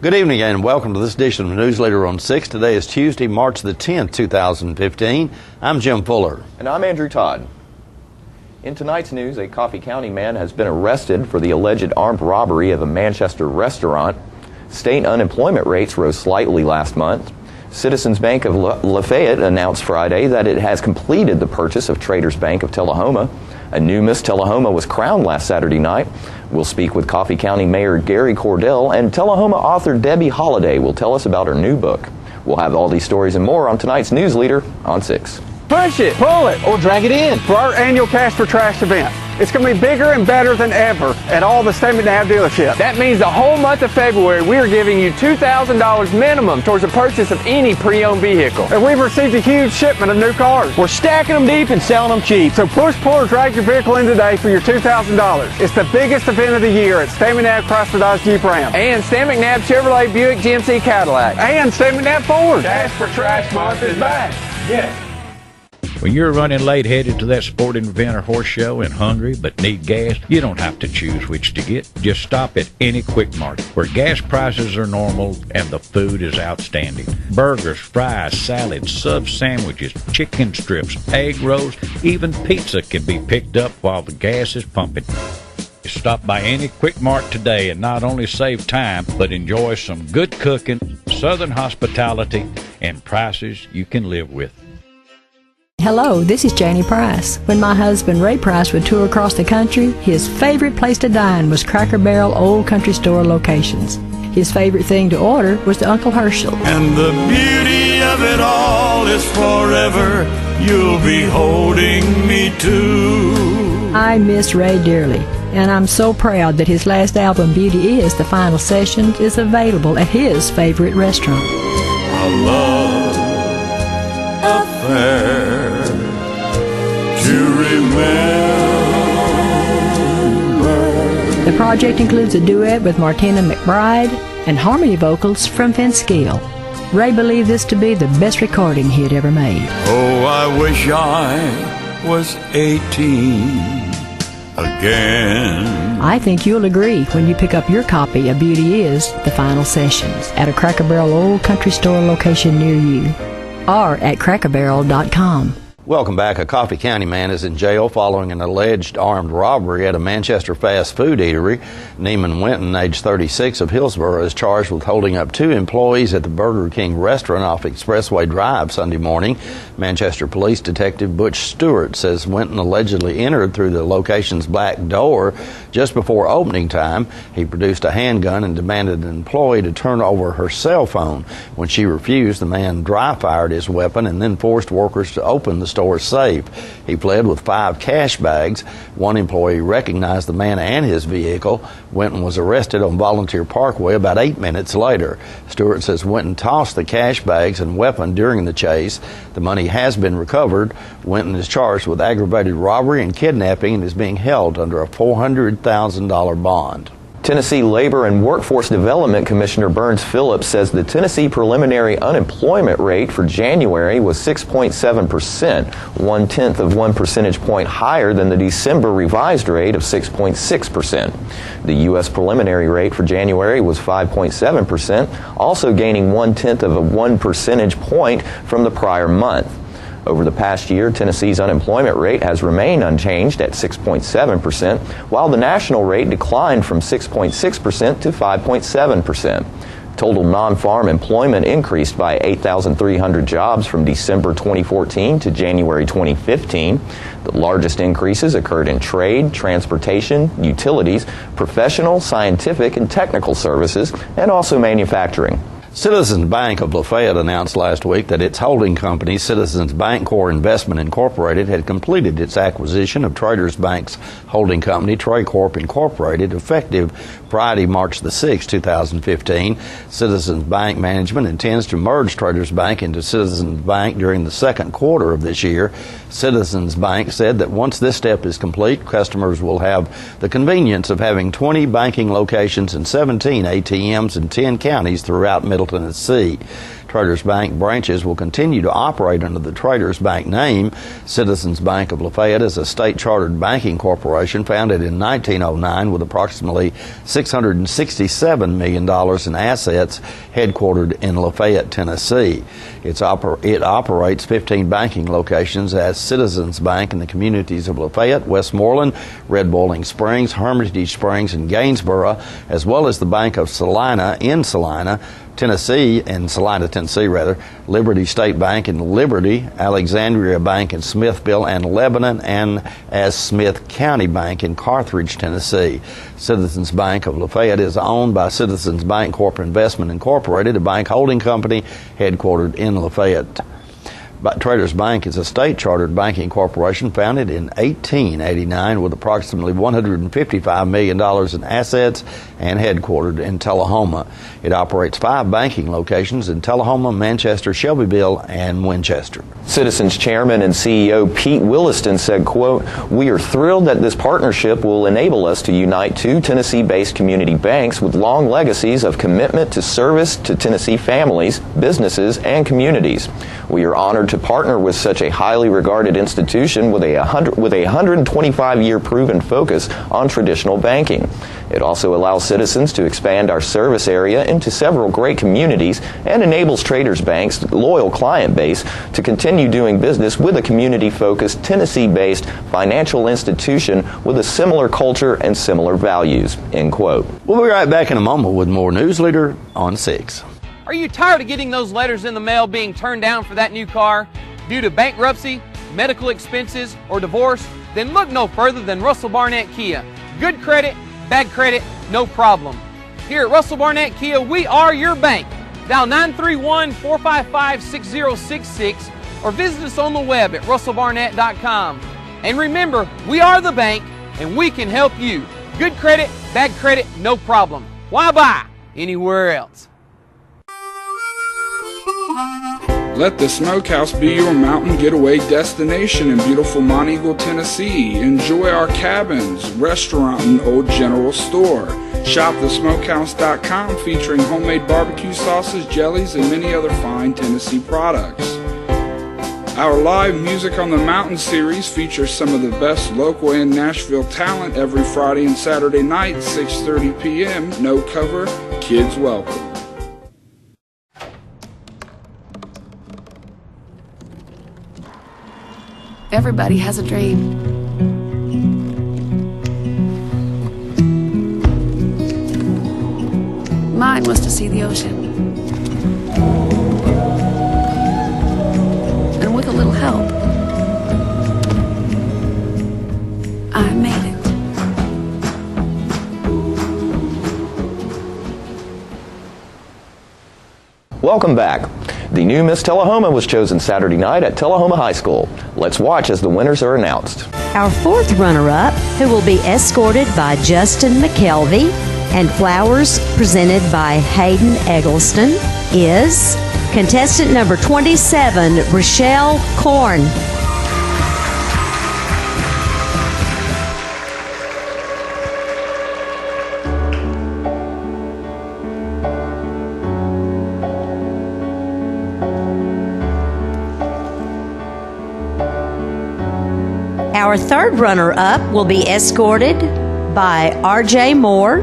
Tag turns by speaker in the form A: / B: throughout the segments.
A: Good evening and welcome to this edition of Newsleader on 6. Today is Tuesday, March the 10th, 2015. I'm Jim Fuller.
B: And I'm Andrew Todd. In tonight's news, a Coffee County man has been arrested for the alleged armed robbery of a Manchester restaurant. State unemployment rates rose slightly last month. Citizens Bank of Lafayette announced Friday that it has completed the purchase of Traders Bank of Tullahoma. A new Miss Tullahoma was crowned last Saturday night. We'll speak with Coffee County Mayor Gary Cordell, and Tullahoma author Debbie Holliday will tell us about her new book. We'll have all these stories and more on tonight's Newsleader on 6.
C: Push it, pull it, or drag it in for our annual Cash for Trash event. It's going to be bigger and better than ever at all the State Nav dealerships.
D: That means the whole month of February, we are giving you $2,000 minimum towards the purchase of any pre-owned vehicle.
C: And we've received a huge shipment of new cars.
D: We're stacking them deep and selling them cheap.
C: So push, pull, or drag your vehicle in today for your $2,000. It's the biggest event of the year at State Nav Chrysler Dodge Jeep Ram.
D: And Stan McNabb Chevrolet Buick GMC Cadillac.
C: And State McNabb Ford.
D: Cash for Trash month is back.
C: Yes.
E: When you're running late headed to that sporting event or horse show and hungry but need gas, you don't have to choose which to get. Just stop at any Quick Mart where gas prices are normal and the food is outstanding. Burgers, fries, salads, sub sandwiches, chicken strips, egg rolls, even pizza can be picked up while the gas is pumping. Stop by any Quick Mart today and not only save time, but enjoy some good cooking, southern hospitality, and prices you can live with.
F: Hello, this is Janie Price. When my husband Ray Price would tour across the country, his favorite place to dine was Cracker Barrel Old Country Store locations. His favorite thing to order was the Uncle Herschel.
G: And the beauty of it all is forever, you'll be holding me to.
F: I miss Ray dearly, and I'm so proud that his last album, Beauty Is, The Final Sessions, is available at his favorite restaurant.
G: A love affair to remember.
F: The project includes a duet with Martina McBride and harmony vocals from Vince Gill. Ray believed this to be the best recording he had ever made.
G: Oh, I wish I was 18 again.
F: I think you'll agree when you pick up your copy of Beauty Is, The Final Sessions at a Cracker Barrel Old Country Store location near you or at crackerbarrel.com.
A: Welcome back. A Coffee County man is in jail following an alleged armed robbery at a Manchester fast food eatery. Neiman Winton, age 36, of Hillsborough, is charged with holding up 2 employees at the Burger King restaurant off Expressway Drive Sunday morning. Manchester Police Detective Butch Stewart says Winton allegedly entered through the location's back door just before opening time. He produced a handgun and demanded an employee to turn over her cell phone. When she refused, the man dry-fired his weapon and then forced workers to open the store safe. He fled with 5 cash bags. One employee recognized the man and his vehicle. Winton was arrested on Volunteer Parkway about 8 minutes later. Stewart says Winton tossed the cash bags and weapon during the chase. The money has been recovered. Winton is charged with aggravated robbery and kidnapping and is being held under a $400,000 bond.
B: Tennessee Labor and Workforce Development Commissioner Burns Phillips says the Tennessee preliminary unemployment rate for January was 6.7%, 1/10 of 1 percentage point higher than the December revised rate of 6.6%. The U.S. preliminary rate for January was 5.7%, also gaining 1/10 of a 1 percentage point from the prior month. Over the past year, Tennessee's unemployment rate has remained unchanged at 6.7%, while the national rate declined from 6.6% to 5.7%. Total non-farm employment increased by 8,300 jobs from December 2014 to January 2015. The largest increases occurred in trade, transportation, utilities, professional, scientific, and technical services, and also manufacturing.
A: Citizens Bank of Lafayette announced last week that its holding company, Citizens Bancorp Investment Incorporated, had completed its acquisition of Traders Bank's holding company, Traycorp Incorporated, effective Friday, March the 6th, 2015. Citizens Bank management intends to merge Traders Bank into Citizens Bank during the second quarter of this year. Citizens Bank said that once this step is complete, customers will have the convenience of having 20 banking locations and 17 ATMs in 10 counties throughout Middle Tennessee. Traders Bank branches will continue to operate under the Traders Bank name. Citizens Bank of Lafayette is a state-chartered banking corporation founded in 1909 with approximately $667 million in assets, headquartered in Lafayette, Tennessee. It operates 15 banking locations as Citizens Bank in the communities of Lafayette, Westmoreland, Red Boiling Springs, Hermitage Springs, and Gainsboro, as well as the Bank of Salina in Salina, Tennessee, Liberty State Bank in Liberty, Alexandria Bank in Smithville and Lebanon, and as Smith County Bank in Carthage, Tennessee. Citizens Bank of Lafayette is owned by Citizens Bank Corporate Investment Incorporated, a bank holding company headquartered in Lafayette. Traders Bank is a state-chartered banking corporation founded in 1889 with approximately $155 million in assets and headquartered in Tullahoma. It operates 5 banking locations in Tullahoma, Manchester, Shelbyville, and Winchester.
B: Citizens Chairman and CEO Pete Williston said, quote, "We are thrilled that this partnership will enable us to unite 2 Tennessee-based community banks with long legacies of commitment to service to Tennessee families, businesses, and communities. We are honored to partner with such a highly regarded institution with a 125-year proven focus on traditional banking. It also allows citizens to expand our service area into several great communities and enables Traders Bank's loyal client base to continue doing business with a community-focused, Tennessee-based financial institution with a similar culture and similar values," end quote.
A: We'll be right back in a moment with more Newsleader on 6.
D: Are you tired of getting those letters in the mail being turned down for that new car due to bankruptcy, medical expenses, or divorce? Then look no further than Russell Barnett Kia. Good credit, bad credit, no problem. Here at Russell Barnett Kia, we are your bank. Dial 931-455-6066 or visit us on the web at russellbarnett.com. And remember, we are the bank and we can help you. Good credit, bad credit, no problem. Why buy anywhere else?
H: Let the Smokehouse be your mountain getaway destination in beautiful Monteagle, Tennessee. Enjoy our cabins, restaurant, and old general store. Shop thesmokehouse.com featuring homemade barbecue sauces, jellies, and many other fine Tennessee products. Our live Music on the Mountain series features some of the best local and Nashville talent every Friday and Saturday night, 6:30 p.m. No cover, kids welcome.
I: Everybody has a dream. Mine was to see the ocean. And with a little help, I made it.
B: Welcome back. The new Miss Tullahoma was chosen Saturday night at Tullahoma High School. Let's watch as the winners are announced.
J: Our 4th runner-up, who will be escorted by Justin McKelvey and flowers presented by Hayden Eggleston, is contestant number 27, Rochelle Korn. Our 3rd runner-up will be escorted by R.J. Moore,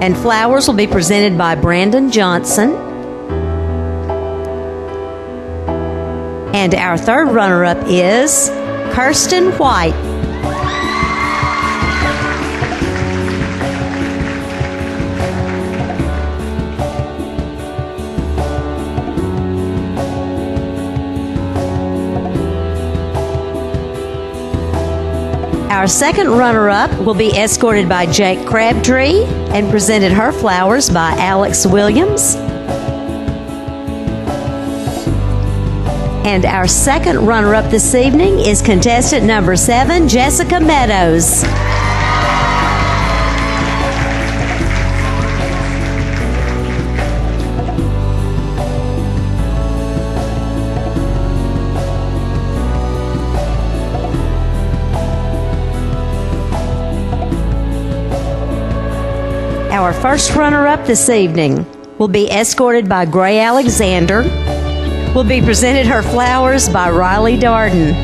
J: and flowers will be presented by Brandon Johnson. And our 3rd runner-up is Kirsten White. Our 2nd runner-up will be escorted by Jake Crabtree and presented her flowers by Alex Williams. And our 2nd runner-up this evening is contestant number 7, Jessica Meadows. Our 1st runner-up this evening will be escorted by Gray Alexander. Will be presented her flowers by Riley Darden.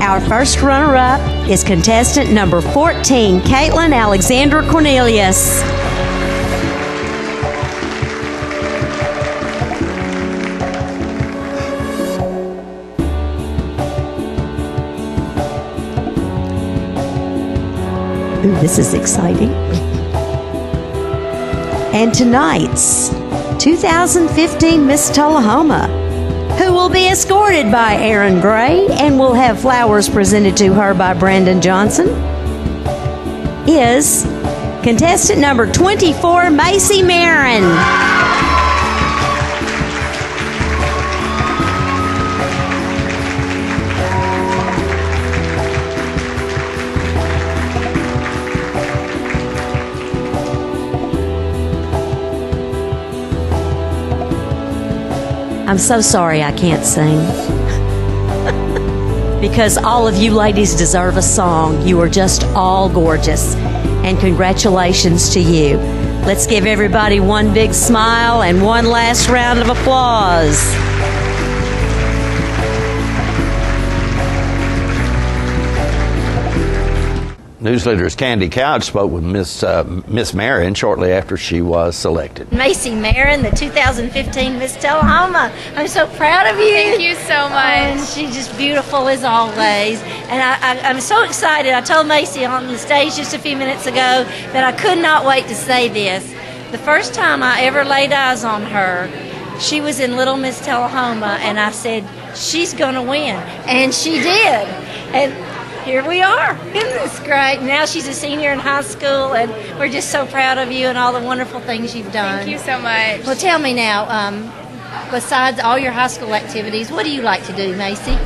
J: Our first runner-up is contestant number 14, Caitlin Alexandra Cornelius. Ooh, this is exciting. And tonight's 2015 Miss Tullahoma, who will be escorted by Aaron Gray and will have flowers presented to her by Brandon Johnson, is contestant number 24, Macy Marin. I'm so sorry I can't sing. Because all of you ladies deserve a song. You are just all gorgeous. And congratulations to you. Let's give everybody one big smile and one last round of applause.
A: Newsleader's Candy Couch spoke with Miss Marion shortly after she was selected.
K: Macy Marin, the 2015 Miss Tullahoma. I'm so proud of you.
L: Thank you so much.
K: And she's just beautiful as always. And I'm so excited. I told Macy on the stage just a few minutes ago that I could not wait to say this. The first time I ever laid eyes on her, she was in Little Miss Tullahoma, and I said, she's going to win. And she did. And here we are. Isn't this great? Now she's a senior in high school, and we're just so proud of you and all the wonderful things you've done.
L: Thank you so much.
K: Well, tell me now, besides all your high school activities, what do you like to do, Macy?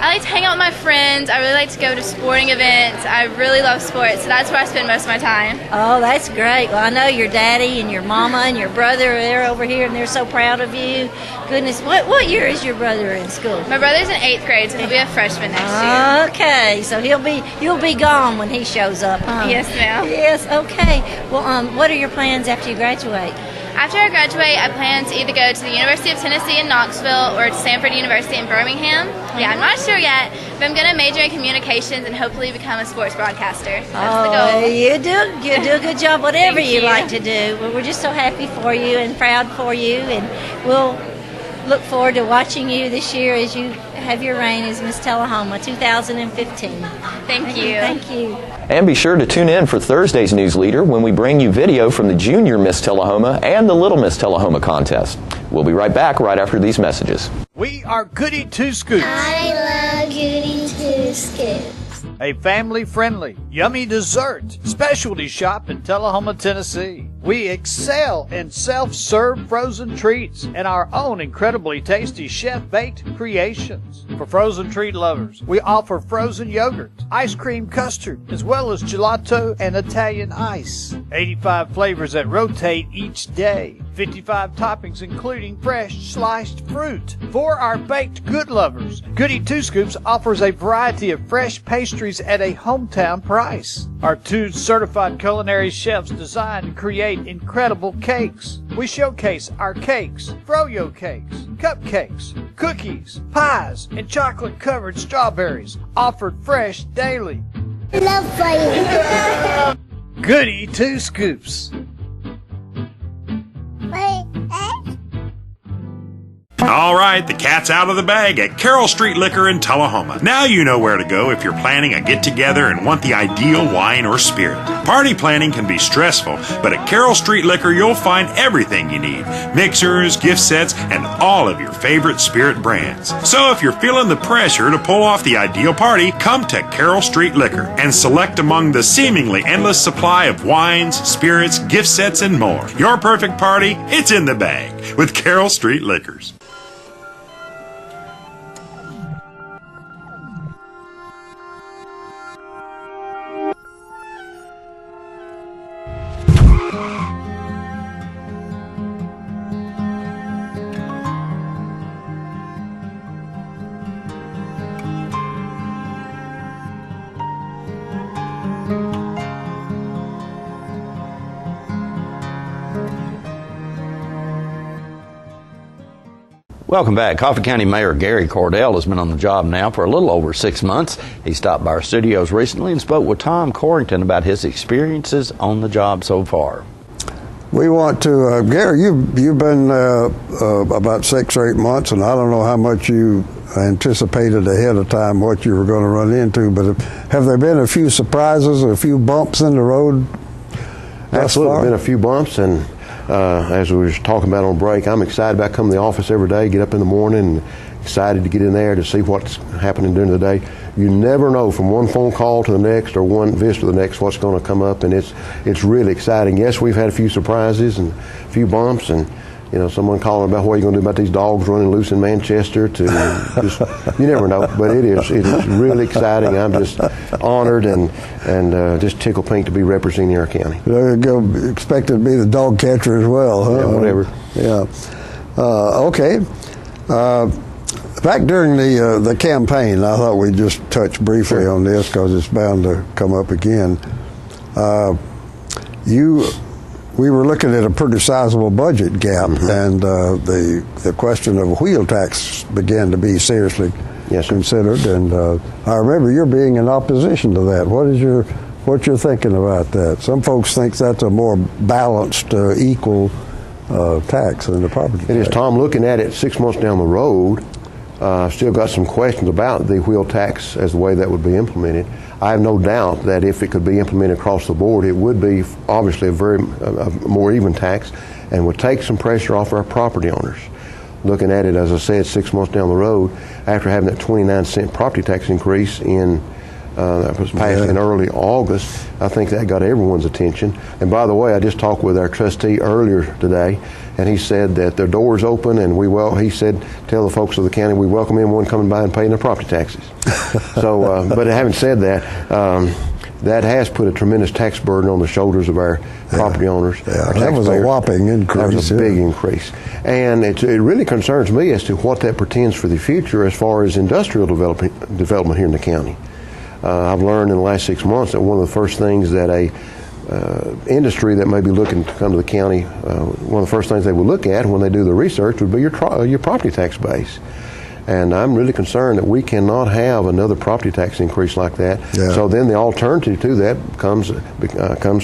L: I like to hang out with my friends. I really like to go to sporting events. I really love sports, so that's where I spend most of my time.
K: Oh, that's great. Well, I know your daddy and your mama and your brother, they're over here, and they're so proud of you. Goodness, what year is your brother in school?
L: My brother's in 8th grade, so he'll be a freshman next year.
K: Okay, so you'll be gone when he shows up, huh?
L: Yes, ma'am.
K: Yes, okay. Well, what are your plans after you graduate?
L: After I graduate, I plan to either go to the University of Tennessee in Knoxville or to Stanford University in Birmingham. Yeah, I'm not sure yet, but I'm going to major in communications and hopefully become a sports broadcaster. That's the goal.
K: You do a good job, whatever
L: Thank
K: you
L: you.
K: like to do. Well, we're just so happy for you and proud for you, and we'll look forward to watching you this year as you have your reign as Miss Tullahoma 2015.
L: Thank you.
K: Thank you.
B: And be sure to tune in for Thursday's Newsleader when we bring you video from the Junior Miss Tullahoma and the Little Miss Tullahoma contest. We'll be right back right after these messages.
M: We are Goody Two Scoops.
N: I love Goody Two Scoops.
M: A family-friendly, yummy dessert specialty shop in Tullahoma, Tennessee. We excel in self-serve frozen treats and our own incredibly tasty chef-baked creations. For frozen treat lovers, we offer frozen yogurt, ice cream custard, as well as gelato and Italian ice. 85 flavors that rotate each day. 55 toppings including fresh sliced fruit. For our baked good lovers, Goody Two Scoops offers a variety of fresh pastries at a hometown price. Our 2 certified culinary chefs design and create incredible cakes. We showcase our cakes, froyo cakes, cupcakes, cookies, pies, and chocolate-covered strawberries, offered fresh daily.
N: Love playing.
M: Goody Two Scoops.
O: All right, the cat's out of the bag at Carroll Street Liquor in Tullahoma. Now you know where to go if you're planning a get-together and want the ideal wine or spirit. Party planning can be stressful, but at Carroll Street Liquor you'll find everything you need. Mixers, gift sets, and all of your favorite spirit brands. So if you're feeling the pressure to pull off the ideal party, come to Carroll Street Liquor and select among the seemingly endless supply of wines, spirits, gift sets, and more. Your perfect party, it's in the bag with Carroll Street Liquors.
A: Welcome back. Coffee County Mayor Gary Cordell has been on the job now for a little over 6 months. He stopped by our studios recently and spoke with Tom Corrington about his experiences on the job so far.
P: We want to, Gary, you've been about 6 or 8 months, and I don't know how much you anticipated ahead of time what you were going to run into, but have there been a few surprises or a few bumps in the road?
Q: Absolutely, been a few bumps, and as we were talking about on break, I'm excited about coming to the office every day, get up in the morning, and excited to get in there to see what's happening during the day. You never know from one phone call to the next or one visit to the next what's going to come up, and it's really exciting. Yes, we've had a few surprises and a few bumps, and someone calling about what you're going to do about these dogs running loose in Manchester. To just, you never know, but it is really exciting. I'm just honored and just tickled pink to be representing our county.
P: There you go. Expected to be the dog catcher as well, huh?
Q: Yeah, whatever.
P: Yeah. Okay. Back during the campaign, I thought we'd just touch briefly on this because it's bound to come up again. We were looking at a pretty sizable budget gap, and the question of a wheel tax began to be seriously considered. And I remember you're being in opposition to that. What you're thinking about that? Some folks think that's a more balanced, equal tax than the property tax.
Q: It is, Tom. Looking at it 6 months down the road, I've still got some questions about the wheel tax as the way that would be implemented. I have no doubt that if it could be implemented across the board, it would be obviously a more even tax and would take some pressure off our property owners. Looking at it, as I said, 6 months down the road, after having that 29-cent property tax increase that was passed in early August, I think that got everyone's attention. And by the way, I just talked with our trustee earlier today, and he said that their door's open, and he said, tell the folks of the county we welcome anyone coming by and paying their property taxes. So, but having said that, that has put a tremendous tax burden on the shoulders of our property owners.
P: Yeah, that was a whopping increase.
Q: That was a big increase. And it really concerns me as to what that portends for the future as far as industrial development here in the county. I've learned in the last 6 months that one of the first things that a industry that may be looking to come to the county, one of the first things they would look at when they do the research would be your property tax base. And I'm really concerned that we cannot have another property tax increase like that. Yeah. So then the alternative to that comes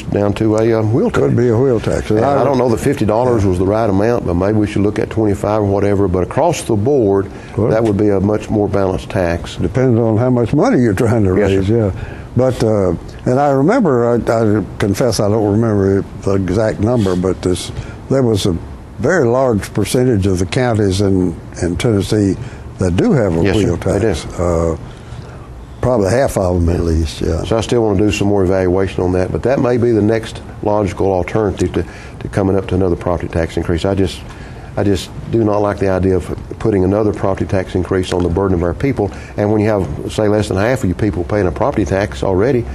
Q: down to a wheel tax.
P: Could be a wheel tax.
Q: I don't know that $50 was the right amount, but maybe we should look at $25 or whatever. But across the board, that would be a much more balanced tax.
P: Depending on how much money you're trying to raise, yeah. But and I remember, I confess I don't remember the exact number, but there was a very large percentage of the counties in Tennessee that do have a wheel tax. Probably half of them at least, yeah.
Q: So I still want to do some more evaluation on that, but that may be the next logical alternative to coming up to another property tax increase. I just do not like the idea of putting another property tax increase on the burden of our people. And when you have, say, less than half of you people paying a property tax already,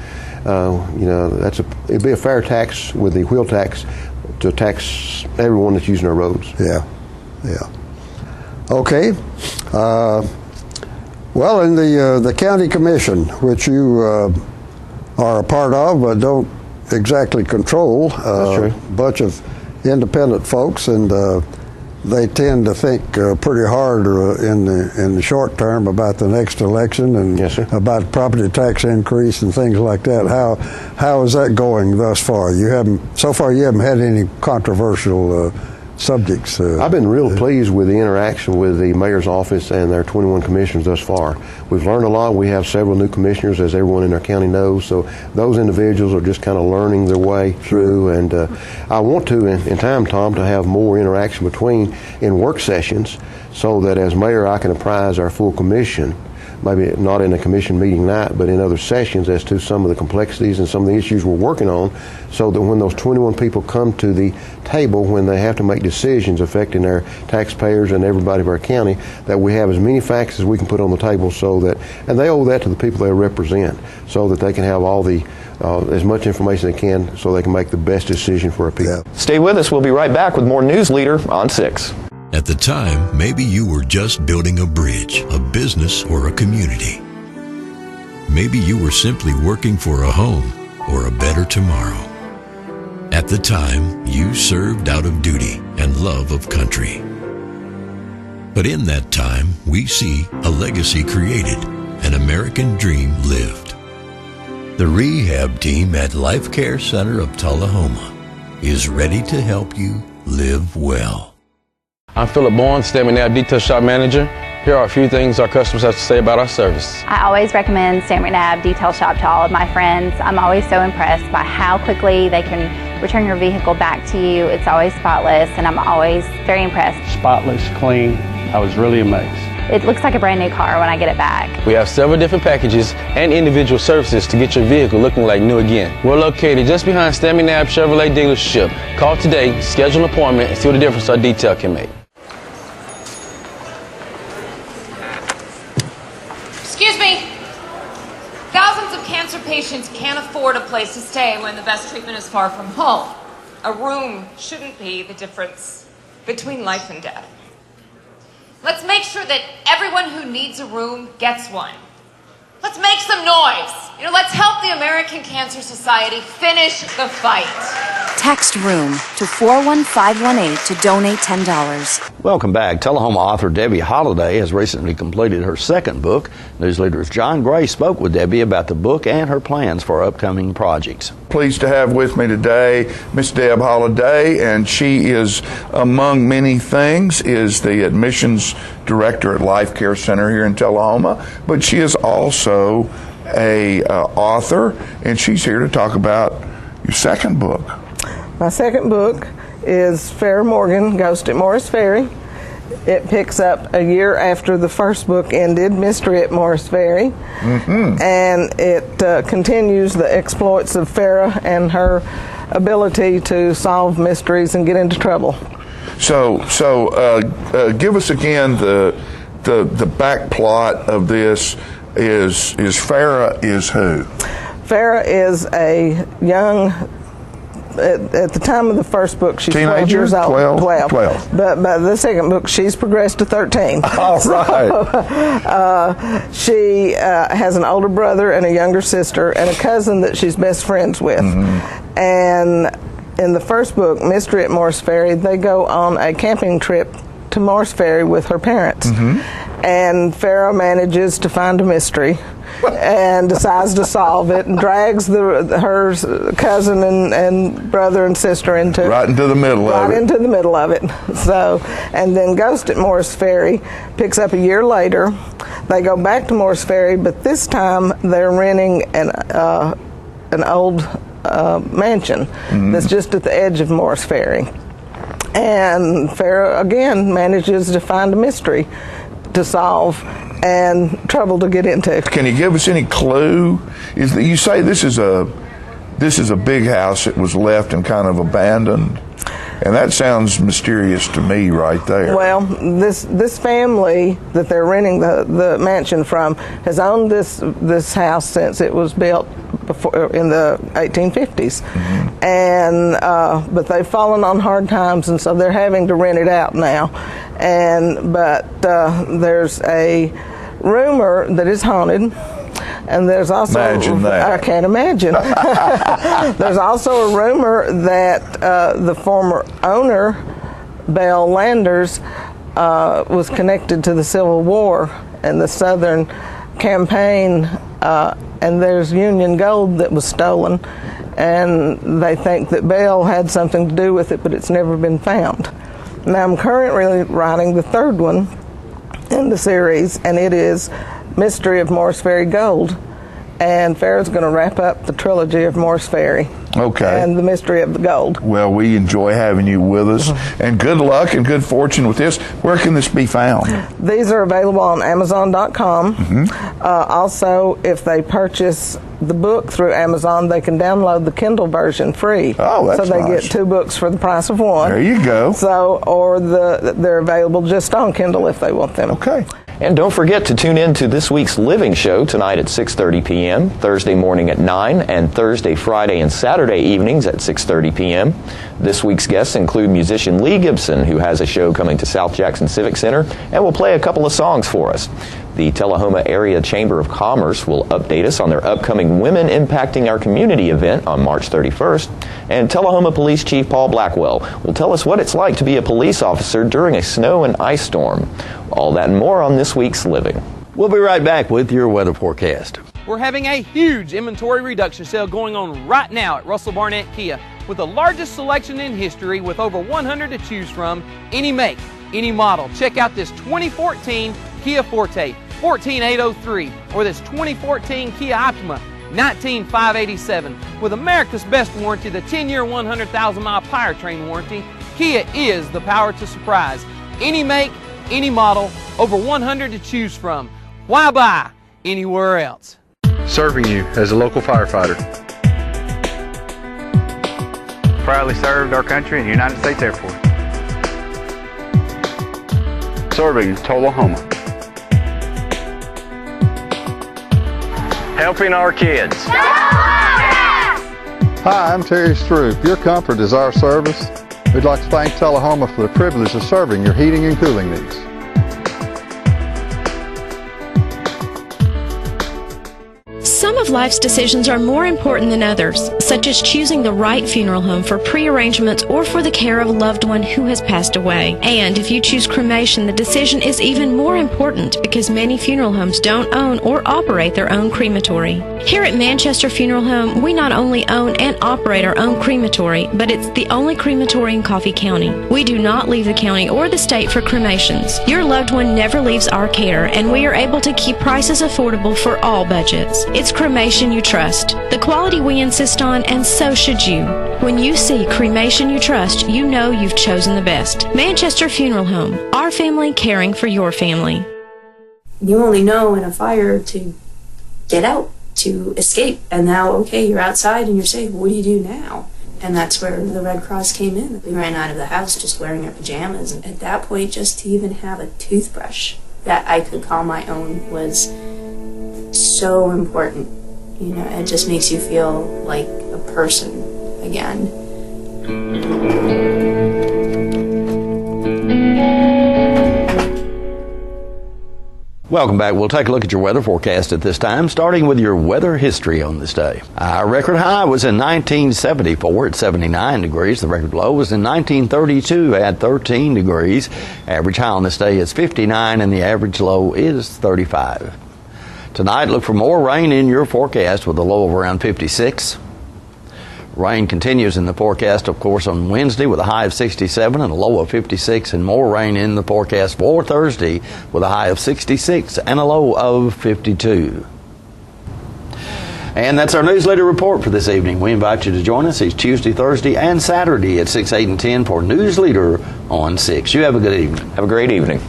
Q: it'd be a fair tax with the wheel tax to tax everyone that's using our roads.
P: Yeah. Okay. Well, in the county commission, which you are a part of but don't exactly control, a bunch of independent folks, and they tend to think pretty hard in the short term about the next election and about property tax increase and things like that. How is that going thus far? You haven't had any controversial subjects.
Q: I've been real pleased with the interaction with the mayor's office and their 21 commissioners thus far. We've learned a lot. We have several new commissioners, as everyone in our county knows, so those individuals are just kind of learning their way through. And I want to, in time, Tom, to have more interaction in work sessions so that as mayor I can apprise our full commission, maybe not in a commission meeting night, but in other sessions as to some of the complexities and some of the issues we're working on, so that when those 21 people come to the table, when they have to make decisions affecting our taxpayers and everybody of our county, that we have as many facts as we can put on the table, so that, and they owe that to the people they represent, so that they can have all the as much information they can so they can make the best decision for our people. Yeah.
B: Stay with us. We'll be right back with more Newsleader on 6.
R: At the time, maybe you were just building a bridge, a business, or a community. Maybe you were simply working for a home or a better tomorrow. At the time, you served out of duty and love of country. But in that time, we see a legacy created, an American dream lived. The rehab team at Life Care Center of Tullahoma is ready to help you live well.
S: I'm Philip Bourne, Stanley McNabb Detail Shop Manager. Here are a few things our customers have to say about our service.
T: I always recommend Stanley McNabb Detail Shop to all of my friends. I'm always so impressed by how quickly they can return your vehicle back to you. It's always spotless, and I'm always very impressed.
U: Spotless, clean. I was really amazed.
T: It looks like a brand new car when I get it back.
S: We have several different packages and individual services to get your vehicle looking like new again. We're located just behind Stanley McNabb Chevrolet dealership. Call today, schedule an appointment, and see what the difference our detail can make.
V: Excuse me. Thousands of cancer patients can't afford a place to stay when the best treatment is far from home. A room shouldn't be the difference between life and death. Let's make sure that everyone who needs a room gets one. Let's make some noise. Let's help the American Cancer Society finish the fight.
W: Text ROOM to 41518 to donate $10.
A: Welcome back. Tullahoma author Debbie Holliday has recently completed her second book. Newsleader's John Gray spoke with Debbie about the book and her plans for upcoming projects.
X: Pleased to have with me today Miss Deb Holliday, and she is, among many things, is the admissions director at Life Care Center here in Tullahoma, but she is also a author, and she's here to talk about your second book.
Y: My second book is Farrah Morgan, Ghost at Morris Ferry. It picks up a year after the first book ended, Mystery at Morris Ferry, and it continues the exploits of Farrah and her ability to solve mysteries and get into trouble.
X: So give us again the back plot of this. Is Farrah is who?
Y: Farrah is a young. At the time of the first book, she's
X: teenager?
Y: 12 years old.
X: 12.
Y: But by the second book, she's progressed to 13.
X: All right.
Y: So, she has an older brother and a younger sister and a cousin that she's best friends with. And in the first book, Mystery at Morris Ferry, they go on a camping trip to Morris Ferry with her parents. And Farrah manages to find a mystery and decides to solve it and drags her cousin and brother and sister into
X: the middle
Y: of it. So, and then Ghost at Morris Ferry picks up a year later. They go back to Morris Ferry, but this time they're renting an old mansion that's just at the edge of Morris Ferry. And Farrah again manages to find a mystery to solve and trouble to get into.
X: Can you give us any clue? You say this is a big house that was left and kind of abandoned, and that sounds mysterious to me right there.
Y: Well, this family that they're renting the mansion from has owned this house since it was built before in the 1850s, and but they've fallen on hard times, and so they're having to rent it out now. But there's a rumor that it's haunted. And there's also,
X: imagine that.
Y: I can't imagine. There's also a rumor that the former owner, Belle Landers, was connected to the Civil War and the Southern campaign, and there's Union gold that was stolen, and they think that Belle had something to do with it, but it's never been found. Now I'm currently writing the third one in the series, and it is Mystery of Morris Ferry Gold, and Farrah's going to wrap up the trilogy of Morris Ferry.
X: Okay.
Y: And the Mystery of the Gold.
X: Well, we enjoy having you with us, and good luck and good fortune with this. Where can this be found?
Y: These are available on Amazon.com. Also, if they purchase the book through Amazon, they can download the Kindle version free.
X: Oh, that's
Y: so they
X: nice.
Y: get 2 books for the price of 1.
X: There you go.
Y: So, or they're available just on Kindle if they want them.
X: Okay.
B: And don't forget to tune in to this week's Living Show tonight at 6:30 p.m., Thursday morning at 9, and Thursday, Friday, and Saturday evenings at 6:30 p.m. This week's guests include musician Lee Gibson, who has a show coming to South Jackson Civic Center and will play a couple of songs for us. The Tullahoma Area Chamber of Commerce will update us on their upcoming Women Impacting Our Community event on March 31st. And Tullahoma Police Chief Paul Blackwell will tell us what it's like to be a police officer during a snow and ice storm. All that and more on this week's Living.
A: We'll be right back with your weather forecast.
C: We're having a huge inventory reduction sale going on right now at Russell Barnett Kia with the largest selection in history with over 100 to choose from, any make, any model. Check out this 2014 Kia Forte, 14803, or this 2014 Kia Optima, 19587. With America's best warranty, the 10-year, 100,000-mile powertrain warranty, Kia is the power to surprise. Any make, any model, over 100 to choose from. Why buy anywhere else?
U: Serving you as a local firefighter. Proudly served our country in the United States Air Force. Serving Tullahoma. Helping our kids.
D: Hi, I'm Terry Stroop. Your comfort is our service. We'd like to thank Tullahoma for the privilege of serving your heating and cooling needs.
E: Some of life's decisions are more important than others, such as choosing the right funeral home for pre-arrangements or for the care of a loved one who has passed away. And if you choose cremation, the decision is even more important because many funeral homes don't own or operate their own crematory. Here at Manchester Funeral Home, we not only own and operate our own crematory, but it's the only crematory in Coffee County. We do not leave the county or the state for cremations. Your loved one never leaves our care, and we are able to keep prices affordable for all budgets. It's cremation you trust, the quality we insist on, and so should you. When you see cremation you trust, you know you've chosen the best. Manchester Funeral Home, our family caring for your family.
F: You only know in a fire to get out, to escape, and now, okay, you're outside and you're safe. What do you do now? And that's where the Red Cross came in. We ran out of the house just wearing our pajamas, and at that point, just to even have a toothbrush that I could call my own was so important. You know, it just makes you feel like a person again.
A: Welcome back. We'll take a look at your weather forecast at this time, starting with your weather history on this day. Our record high was in 1974 at 79 degrees. The record low was in 1932 at 13 degrees. Average high on this day is 59 and the average low is 35. Tonight, look for more rain in your forecast with a low of around 56. Rain continues in the forecast, of course, on Wednesday with a high of 67 and a low of 56, and more rain in the forecast for Thursday with a high of 66 and a low of 52. And that's our Newsleader report for this evening. We invite you to join us each Tuesday, Thursday, and Saturday at 6, 8, and 10 for Newsleader on 6. You have a good evening.
B: Have a great evening.